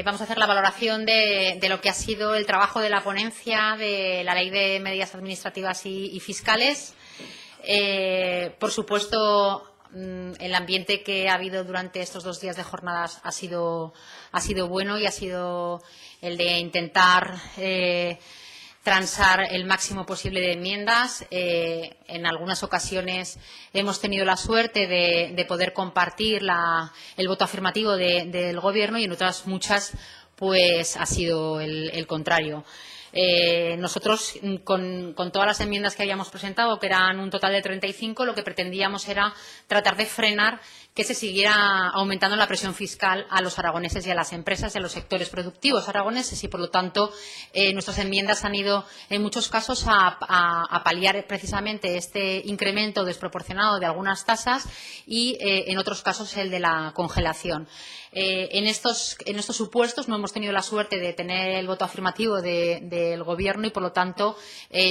Vamos a hacer la valoración de lo que ha sido el trabajo de la ponencia de la Ley de Medidas Administrativas y Fiscales. Por supuesto, el ambiente que ha habido durante estos 2 días de jornadas ha sido bueno y ha sido el de intentar transar el máximo posible de enmiendas. En algunas ocasiones hemos tenido la suerte de poder compartir el voto afirmativo del Gobierno y en otras muchas pues ha sido el contrario. Nosotros, con todas las enmiendas que habíamos presentado, que eran un total de 35, lo que pretendíamos era tratar de frenar que se siguiera aumentando la presión fiscal a los aragoneses y a las empresas y a los sectores productivos aragoneses y, por lo tanto, nuestras enmiendas han ido, en muchos casos, a paliar precisamente este incremento desproporcionado de algunas tasas y, en otros casos, el de la congelación. En estos supuestos no hemos tenido la suerte de tener el voto afirmativo del Gobierno y, por lo tanto,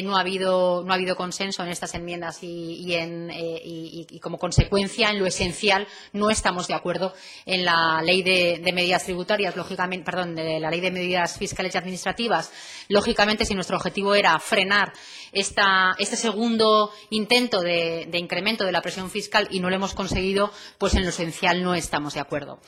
no ha habido consenso en estas enmiendas y como consecuencia, en lo esencial, no estamos de acuerdo en la Ley de Medidas Tributarias, lógicamente, de la Ley de Medidas Fiscales y Administrativas. Lógicamente, si nuestro objetivo era frenar este segundo intento de incremento de la presión fiscal y no lo hemos conseguido, pues en lo esencial no estamos de acuerdo.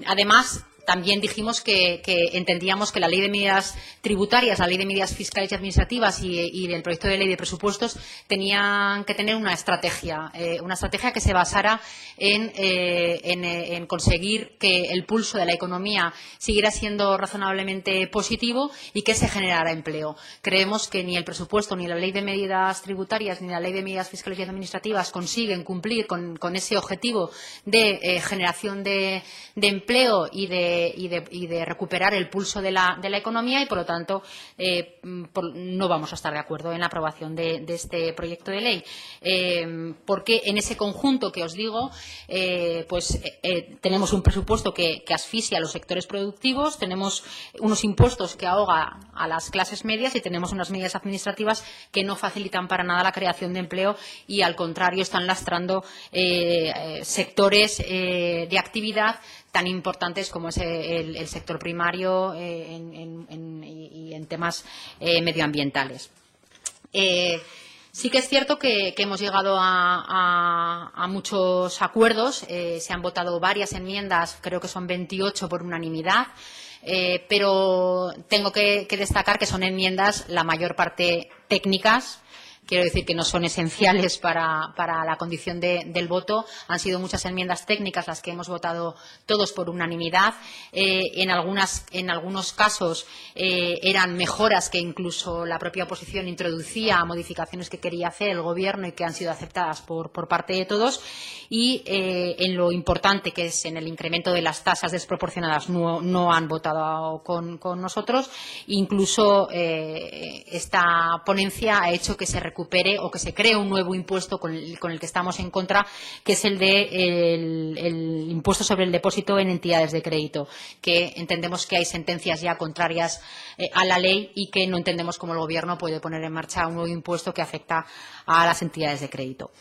Además, también dijimos que entendíamos que la Ley de Medidas Tributarias, la Ley de Medidas Fiscales y Administrativas y el proyecto de Ley de Presupuestos tenían que tener una estrategia que se basara en conseguir que el pulso de la economía siguiera siendo razonablemente positivo y que se generara empleo. Creemos que ni el presupuesto, ni la Ley de Medidas Tributarias, ni la Ley de Medidas Fiscales y Administrativas consiguen cumplir con ese objetivo de generación de empleo y de recuperar el pulso de la economía y, por lo tanto, no vamos a estar de acuerdo en la aprobación de este proyecto de ley. Porque en ese conjunto que os digo, tenemos un presupuesto que asfixia a los sectores productivos, tenemos unos impuestos que ahoga a las clases medias y tenemos unas medidas administrativas que no facilitan para nada la creación de empleo y, al contrario, están lastrando sectores de actividad tan importantes como es el sector primario y en temas medioambientales. Sí que es cierto que hemos llegado a muchos acuerdos. Se han votado varias enmiendas, creo que son 28 por unanimidad, pero tengo que destacar que son enmiendas, la mayor parte técnicas. Quiero decir que no son esenciales para la condición del voto. Han sido muchas enmiendas técnicas las que hemos votado todos por unanimidad. En algunos casos eran mejoras que incluso la propia oposición introducía, modificaciones que quería hacer el Gobierno y que han sido aceptadas por parte de todos. Y en lo importante que es en el incremento de las tasas desproporcionadas no han votado con nosotros. Incluso esta ponencia ha hecho que se recupere o que se cree un nuevo impuesto con el que estamos en contra, que es el impuesto sobre el depósito en entidades de crédito, que entendemos que hay sentencias ya contrarias a la ley y que no entendemos cómo el Gobierno puede poner en marcha un nuevo impuesto que afecta a las entidades de crédito.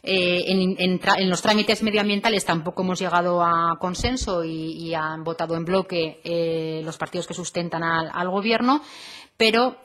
En los trámites medioambientales tampoco hemos llegado a consenso y han votado en bloque los partidos que sustentan al Gobierno. Pero,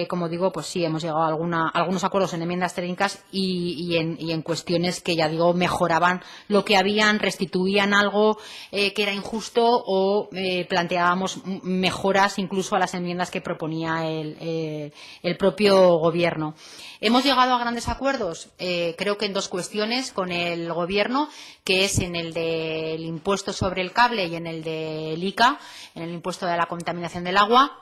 como digo, pues sí, hemos llegado a algunos acuerdos en enmiendas técnicas y en cuestiones que, ya digo, mejoraban lo que habían, restituían algo que era injusto o planteábamos mejoras incluso a las enmiendas que proponía el propio Gobierno. Hemos llegado a grandes acuerdos, creo que en 2 cuestiones con el Gobierno, que es en el del impuesto sobre el cable y en el del ICA, en el impuesto de la contaminación del agua.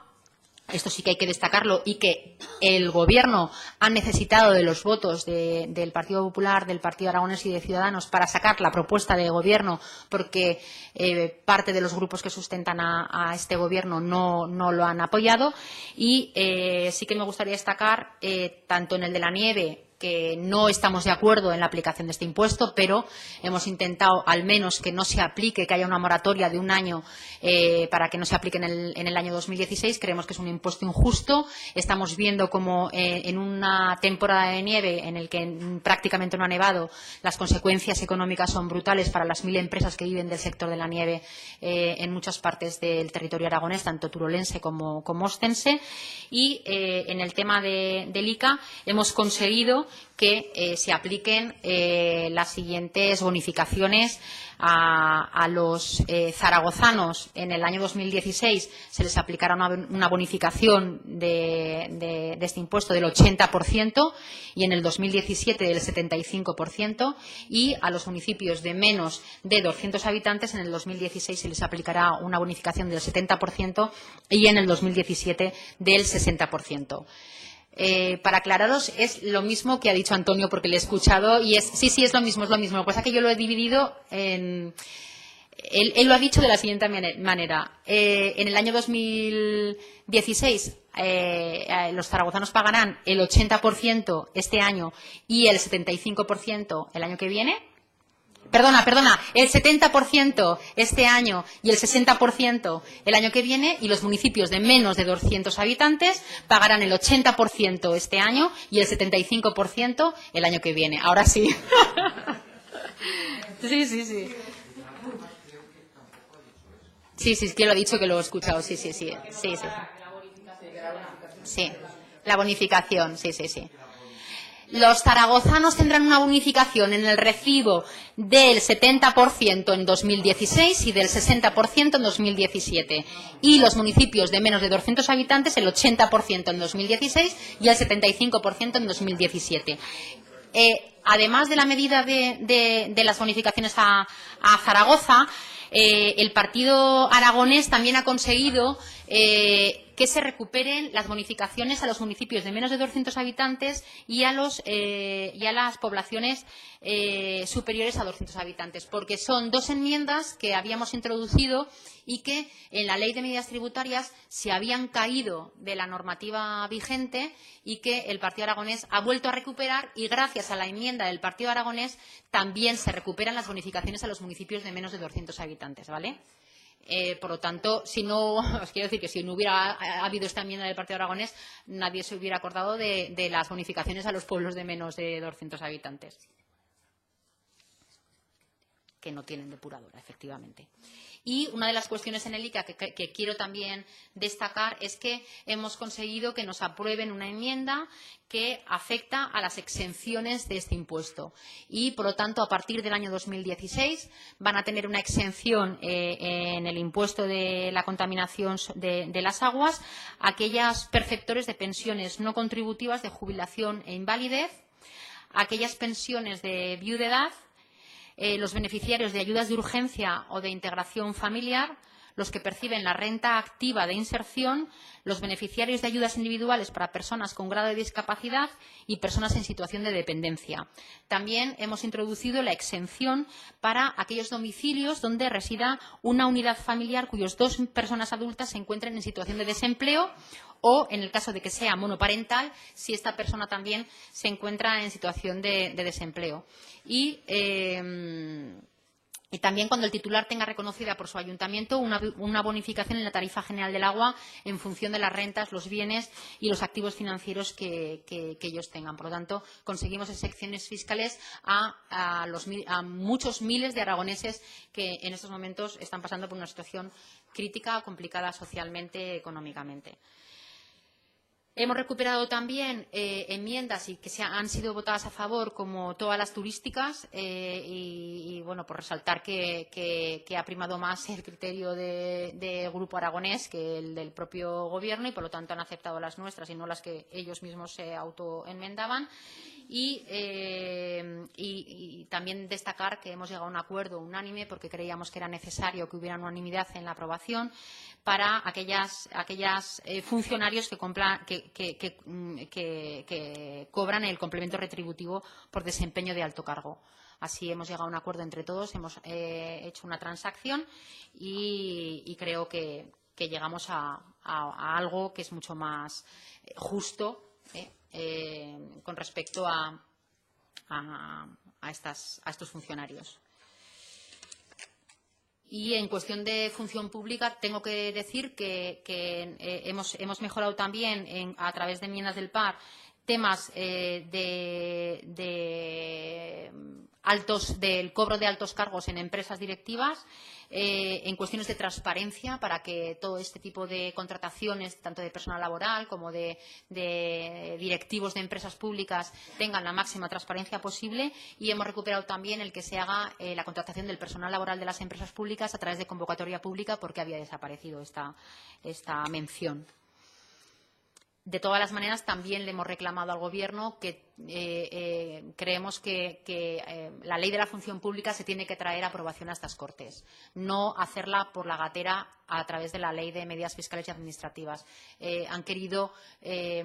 Esto sí que hay que destacarlo y que el Gobierno ha necesitado de los votos del Partido Popular, del Partido Aragonés y de Ciudadanos para sacar la propuesta de Gobierno, porque parte de los grupos que sustentan a este Gobierno no lo han apoyado. Y sí que me gustaría destacar, tanto en el de la nieve que no estamos de acuerdo en la aplicación de este impuesto, pero hemos intentado al menos que no se aplique, que haya una moratoria de un año para que no se aplique en el año 2016. Creemos que es un impuesto injusto. Estamos viendo como en una temporada de nieve en el que prácticamente no ha nevado, las consecuencias económicas son brutales para las 1000 empresas que viven del sector de la nieve en muchas partes del territorio aragonés, tanto turolense como ostense. Y en el tema del ICA hemos conseguido que se apliquen las siguientes bonificaciones a los zaragozanos. En el año 2016 se les aplicará una bonificación de este impuesto del 80% y en el 2017 del 75%, y a los municipios de menos de 200 habitantes en el 2016 se les aplicará una bonificación del 70% y en el 2017 del 60%. Para aclararos, es lo mismo que ha dicho Antonio, porque le he escuchado, y sí, es lo mismo, es lo mismo. Lo que pasa es que yo lo he dividido en... Él lo ha dicho de la siguiente manera. En el año 2016 los zaragozanos pagarán el 80% este año y el 75% el año que viene. Perdona, el 70% este año y el 60% el año que viene, y los municipios de menos de 200 habitantes pagarán el 80% este año y el 75% el año que viene. Ahora sí. Sí. Sí, que lo ha dicho, que lo he escuchado. Sí. Sí, la bonificación, sí. Los zaragozanos tendrán una bonificación en el recibo del 70% en 2016 y del 60% en 2017. Y los municipios de menos de 200 habitantes el 80% en 2016 y el 75% en 2017. Además de la medida de las bonificaciones a Zaragoza, el Partido Aragonés también ha conseguido que se recuperen las bonificaciones a los municipios de menos de 200 habitantes y a las poblaciones superiores a 200 habitantes, porque son dos enmiendas que habíamos introducido y que en la Ley de Medidas Tributarias se habían caído de la normativa vigente y que el Partido Aragonés ha vuelto a recuperar, y gracias a la enmienda del Partido Aragonés también se recuperan las bonificaciones a los municipios de menos de 200 habitantes, ¿vale? Por lo tanto, si no, os quiero decir que si no hubiera habido esta enmienda del Partido Aragonés, nadie se hubiera acordado de las bonificaciones a los pueblos de menos de 200 habitantes, que no tienen depuradora, efectivamente. Y una de las cuestiones en el ICA que quiero también destacar es que hemos conseguido que nos aprueben una enmienda que afecta a las exenciones de este impuesto. Y, por lo tanto, a partir del año 2016 van a tener una exención en el impuesto de la contaminación de las aguas aquellos perceptores de pensiones no contributivas de jubilación e invalidez, aquellas pensiones de viudedad, los beneficiarios de ayudas de urgencia o de integración familiar, los que perciben la renta activa de inserción, los beneficiarios de ayudas individuales para personas con grado de discapacidad y personas en situación de dependencia. También hemos introducido la exención para aquellos domicilios donde resida una unidad familiar cuyas 2 personas adultas se encuentren en situación de desempleo, o, en el caso de que sea monoparental, si esta persona también se encuentra en situación de desempleo. Y también cuando el titular tenga reconocida por su ayuntamiento una bonificación en la tarifa general del agua en función de las rentas, los bienes y los activos financieros que ellos tengan. Por lo tanto, conseguimos exenciones fiscales a muchos miles de aragoneses que en estos momentos están pasando por una situación crítica, complicada socialmente, económicamente. Hemos recuperado también enmiendas y que han sido votadas a favor, como todas las turísticas, y bueno, por resaltar que ha primado más el criterio de Grupo Aragonés que el del propio Gobierno, y por lo tanto han aceptado las nuestras y no las que ellos mismos se autoenmendaban. Y también destacar que hemos llegado a un acuerdo unánime, porque creíamos que era necesario que hubiera unanimidad en la aprobación, para aquellas funcionarios que cobran el complemento retributivo por desempeño de alto cargo. Así hemos llegado a un acuerdo entre todos, hemos hecho una transacción y creo que llegamos a algo que es mucho más justo con respecto a a estos funcionarios. Y en cuestión de función pública, tengo que decir que hemos mejorado también a través de enmiendas del PAR temas del cobro de altos cargos en empresas directivas, en cuestiones de transparencia para que todo este tipo de contrataciones, tanto de personal laboral como de directivos de empresas públicas, tengan la máxima transparencia posible, y hemos recuperado también el que se haga la contratación del personal laboral de las empresas públicas a través de convocatoria pública, porque había desaparecido esta mención. De todas las maneras, también le hemos reclamado al Gobierno que creemos que la ley de la función pública se tiene que traer a aprobación a estas Cortes, no hacerla por la gatera a través de la ley de medidas fiscales y administrativas. Han querido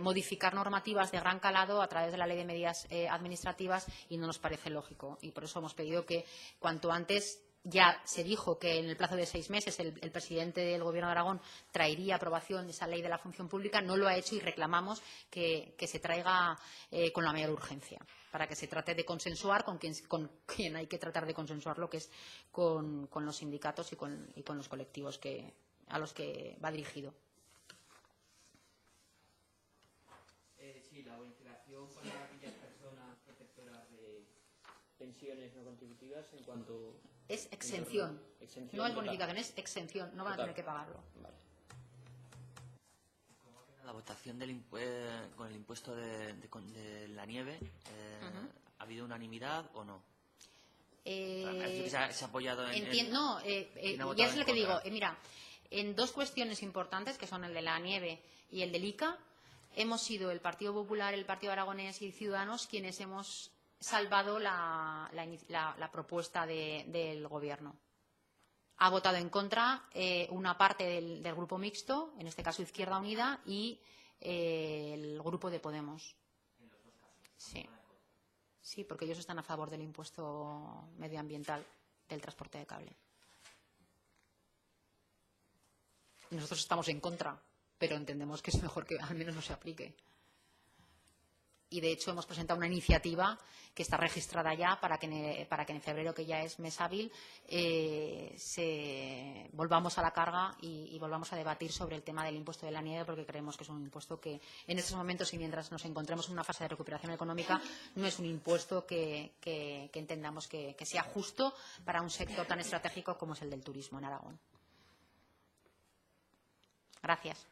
modificar normativas de gran calado a través de la ley de medidas administrativas y no nos parece lógico. Y por eso hemos pedido que cuanto antes. Ya se dijo que en el plazo de 6 meses el presidente del Gobierno de Aragón traería a aprobación esa ley de la función pública. No lo ha hecho y reclamamos que se traiga con la mayor urgencia, para que se trate de consensuar con quien hay que tratar de consensuarlo, que es con los sindicatos y con los colectivos a los que va dirigido. Sí, la bonificación para aquellas personas preceptoras de pensiones no contributivas en cuanto... Es exención. No es bonificación, es exención. No van a tener que pagarlo. Vale. La votación con el impuesto de la nieve, ¿ha habido unanimidad o no? ¿Se ha apoyado No, ya es lo que digo. Mira, en dos cuestiones importantes, que son el de la nieve y el del ICA, hemos sido el Partido Popular, el Partido Aragonés y Ciudadanos quienes hemos salvado la propuesta del Gobierno. Ha votado en contra una parte del Grupo Mixto, en este caso Izquierda Unida, y el Grupo de Podemos. ¿En los dos casos? Sí. Sí, porque ellos están a favor del impuesto medioambiental del transporte de cable. Nosotros estamos en contra, pero entendemos que es mejor que al menos no se aplique. Y, de hecho, hemos presentado una iniciativa que está registrada ya para que en febrero, que ya es mes hábil, volvamos a la carga y volvamos a debatir sobre el tema del impuesto de la nieve, porque creemos que es un impuesto que, en estos momentos y mientras nos encontremos en una fase de recuperación económica, no es un impuesto que entendamos que sea justo para un sector tan estratégico como es el del turismo en Aragón. Gracias.